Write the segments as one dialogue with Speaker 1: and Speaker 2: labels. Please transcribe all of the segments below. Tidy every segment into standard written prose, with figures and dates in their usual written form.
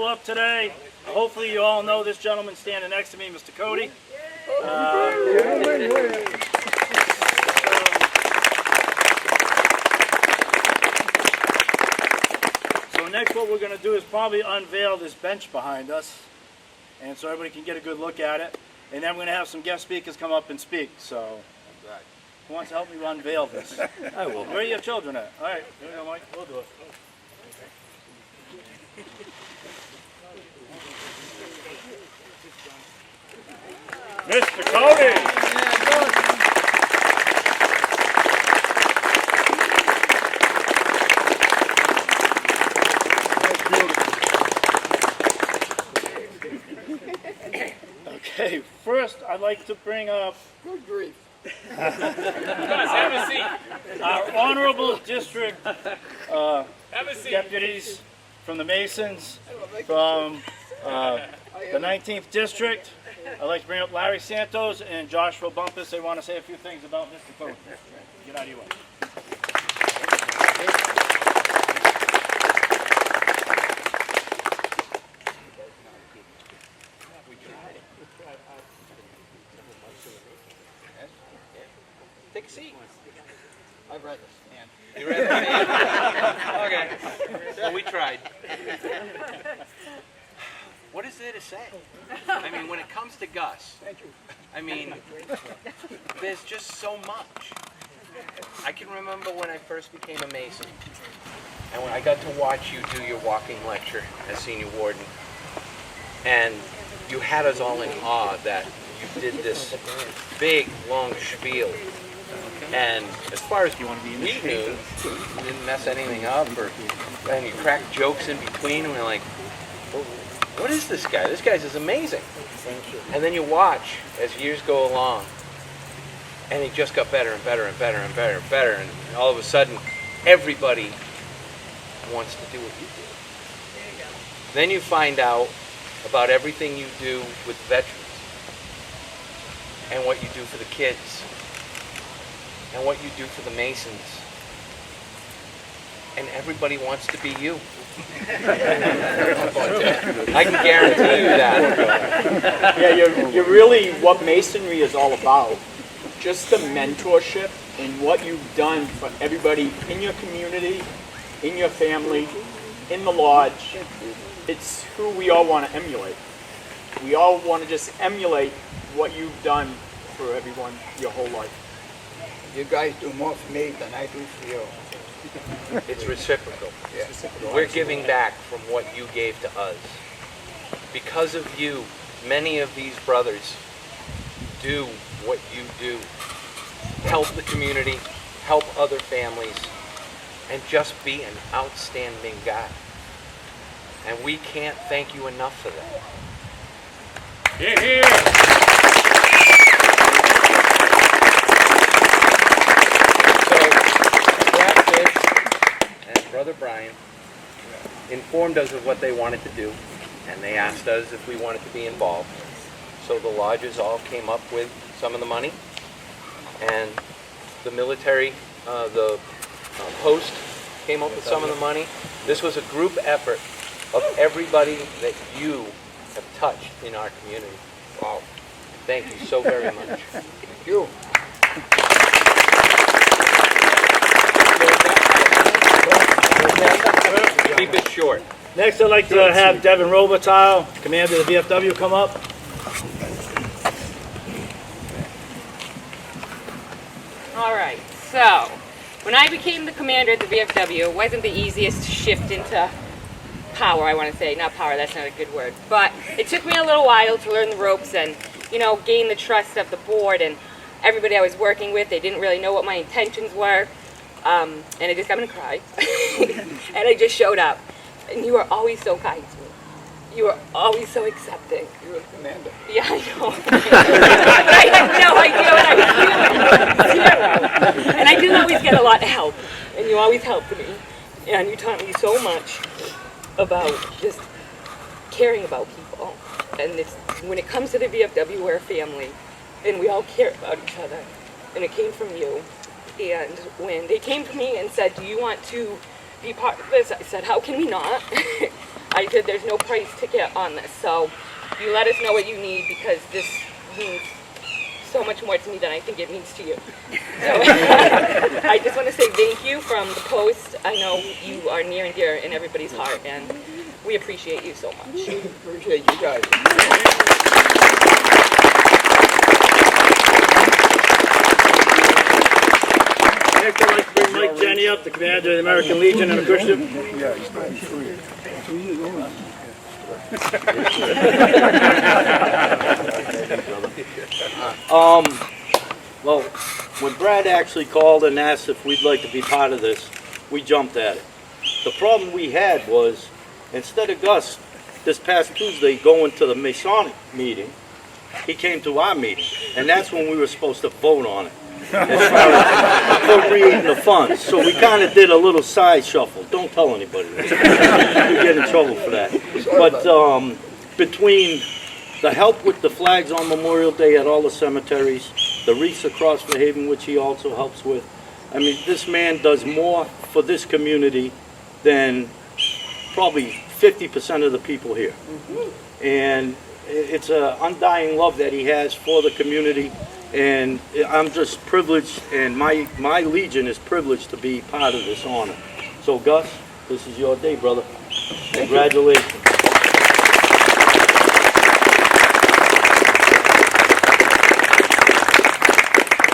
Speaker 1: up today. Hopefully you all know this gentleman standing next to me, Mr. Cote. So next what we're going to do is probably unveil this bench behind us, and so everybody can get a good look at it. And then we're going to have some guest speakers come up and speak. So who wants to help me unveil this? I will. Where are your children at? All right, here we go, Mike. We'll do it. Mr. Cote! Okay, first I'd like to bring up
Speaker 2: Good grief.
Speaker 1: have a seat. Our honorable district deputies from the Masons, from the 19th district. I'd like to bring up Larry Santos and Joshua Bumpus. They want to say a few things about Mr. Cote. Get out of your way.
Speaker 2: Take a seat. I've read this, man.
Speaker 3: You read it? Okay. Well, we tried. What is there to say? I mean, when it comes to Gus, I mean, there's just so much. I can remember when I first became a Mason, and when I got to watch you do your walking lecture as senior warden, and you had us all in awe that you did this big, long spiel. And as far as we knew, you didn't mess anything up, and you cracked jokes in between, and we're like, well, what is this guy? This guy's is amazing. And then you watch as years go along, and he just got better and better and better and better and better, and all of a sudden, everybody wants to do what you do. Then you find out about everything you do with veterans, and what you do for the kids, and what you do for the Masons, and everybody wants to be you. I can guarantee you that.
Speaker 4: Yeah, you're really what Masonry is all about. Just the mentorship and what you've done for everybody in your community, in your family, in the lodge. It's who we all want to emulate. We all want to just emulate what you've done for everyone your whole life.
Speaker 2: You guys do more for me than I do for you.
Speaker 3: It's reciprocal.
Speaker 2: Yeah.
Speaker 3: We're giving back from what you gave to us. Because of you, many of these brothers do what you do. Help the community, help other families, and just be an outstanding guy. And we can't thank you enough for that.
Speaker 1: Hear, hear.
Speaker 3: Brother Brian informed us of what they wanted to do, and they asked us if we wanted to be involved. So the lodges all came up with some of the money, and the military, the post came up with some of the money. This was a group effort of everybody that you have touched in our community. Wow. Thank you so very much.
Speaker 2: Thank you.
Speaker 3: Keep it short.
Speaker 1: Next, I'd like to have Devin Robitaille, commander of the VFW, come up.
Speaker 5: All right, so when I became the commander of the VFW, it wasn't the easiest shift into power, I want to say. Not power, that's not a good word. But it took me a little while to learn the ropes and, gain the trust of the board and everybody I was working with. They didn't really know what my intentions were. And I'm going to cry. And I just showed up. And you were always so kind to me. You were always so accepting.
Speaker 2: You were the commander.
Speaker 5: Yeah, I know. I had no idea what I was doing. Zero. And I didn't always get a lot of help. And you always helped me. And you taught me so much about just caring about people. And when it comes to the VFW, we're a family. And we all care about each other. And it came from you. And when they came to me and said, do you want to be part of this? I said, how can we not? I said there's no price ticket on this, so you let us know what you need because this means so much more to me than I think it means to you. So I just want to say thank you from the Post. I know you are near and dear in everybody's heart, and we appreciate you so much.
Speaker 2: Appreciate you guys.
Speaker 1: Next, I'd like to bring Mike Jenny up, the commander of the American Legion and Acushnet.
Speaker 6: Well, when Brad actually called and asked if we'd like to be part of this, we jumped at it. The problem we had was, instead of Gus this past Tuesday going to the Masonic meeting, he came to our meeting, and that's when we were supposed to vote on it, as far as appropriating the funds. So we kind of did a little side shuffle. Don't tell anybody. We get in trouble for that. But between the help with the flags on Memorial Day at all the cemeteries, the wreaths across the Haven, which he also helps with, I mean, this man does more for this community than probably 50% of the people here. And it's an undying love that he has for the community, and I'm just privileged, and my Legion is privileged to be part of this honor. So Gus, this is your day, brother. Congratulations.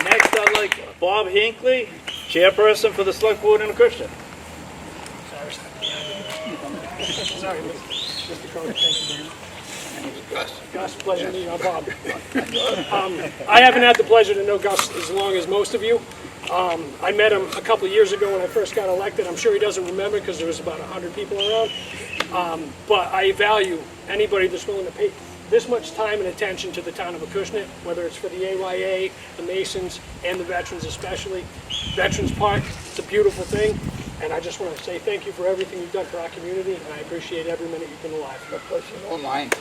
Speaker 1: Next, I'd like Bob Hinckley, chairperson for the Select Board in Acushnet.
Speaker 7: Sorry, Mr. Cote, thank you very much. Gus, pleasure to meet you, Bob. I haven't had the pleasure to know Gus as long as most of you. I met him a couple of years ago when I first got elected. I'm sure he doesn't remember because there was about 100 people around. But I value anybody that's willing to pay this much time and attention to the town of Acushnet, whether it's for the AYA, the Masons, and the veterans especially. Veterans Park, it's a beautiful thing. And I just want to say thank you for everything you've done for our community, and I appreciate every minute you've been alive.
Speaker 2: The pleasure all mine.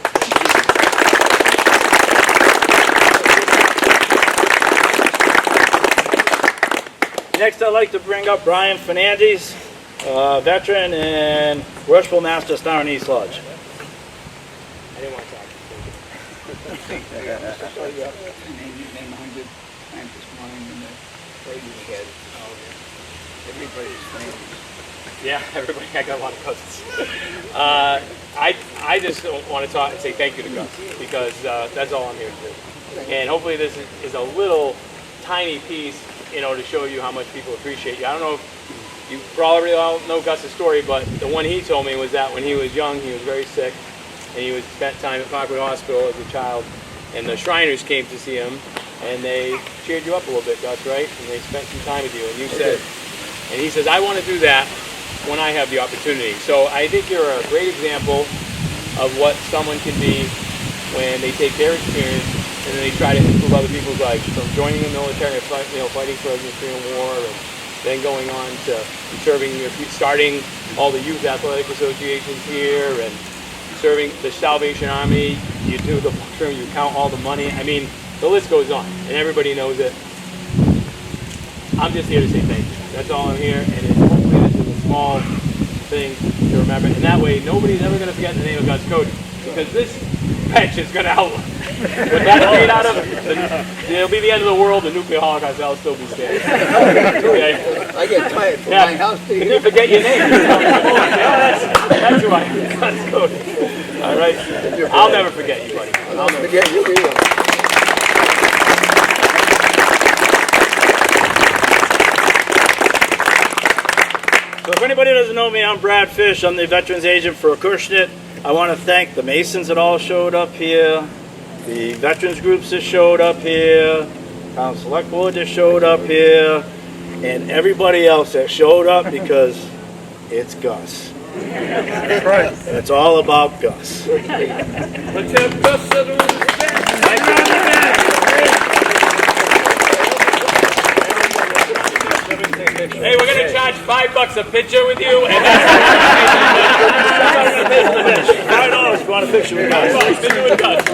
Speaker 1: Next, I'd like to bring up Brian Fernandez, veteran and worshipful master, Star and East Lodge.
Speaker 3: I didn't want to talk.
Speaker 2: Saw your name 100 times this morning in the radio head. Everybody's famous.
Speaker 3: Yeah, everybody. I got a lot of cousins. I just want to talk and say thank you to Gus because that's all I'm here to do. And hopefully this is a little tiny piece, to show you how much people appreciate you. I don't know if you probably all know Gus's story, but the one he told me was that when he was young, he was very sick, and he was spent time at Concord Hospital as a child, and the Shriners came to see him, and they cheered you up a little bit, Gus, right? And they spent some time with you, and you said. And he says, I want to do that when I have the opportunity. So I think you're a great example of what someone can be when they take their experience and then they try to improve other people's lives, from joining the military, fighting for the Korean War, and then going on to starting all the youth athletic associations here, and serving the Salvation Army. You do the you count all the money. I mean, the list goes on, and everybody knows it. I'm just here to say thank you. That's all I'm here, and hopefully this is a small thing to remember. And that way, nobody's ever going to forget the name of Gus Cote, because this bench is going to help. What that's made out of, it'll be the end of the world. The nuclear holocaust, that'll still be standing. Okay.
Speaker 2: I get tired from my house to
Speaker 3: Can
Speaker 2: here.
Speaker 3: you forget your name? That's who I am. Gus Cote. All right. I'll never forget you, buddy.
Speaker 2: I'll never forget you either.
Speaker 1: So if anybody doesn't know me, I'm Brad Fish. I'm the veterans agent for Acushnet. I want to thank the Masons that all showed up here, the veterans groups that showed up here, Town Select Board that showed up here, and everybody else that showed up because it's Gus. And it's all about Gus.
Speaker 3: Let's have Gus settle in the Hey, we're going to charge $5 a picture with you, and
Speaker 1: $5 if you want a picture with Gus.
Speaker 3: $5 with Gus.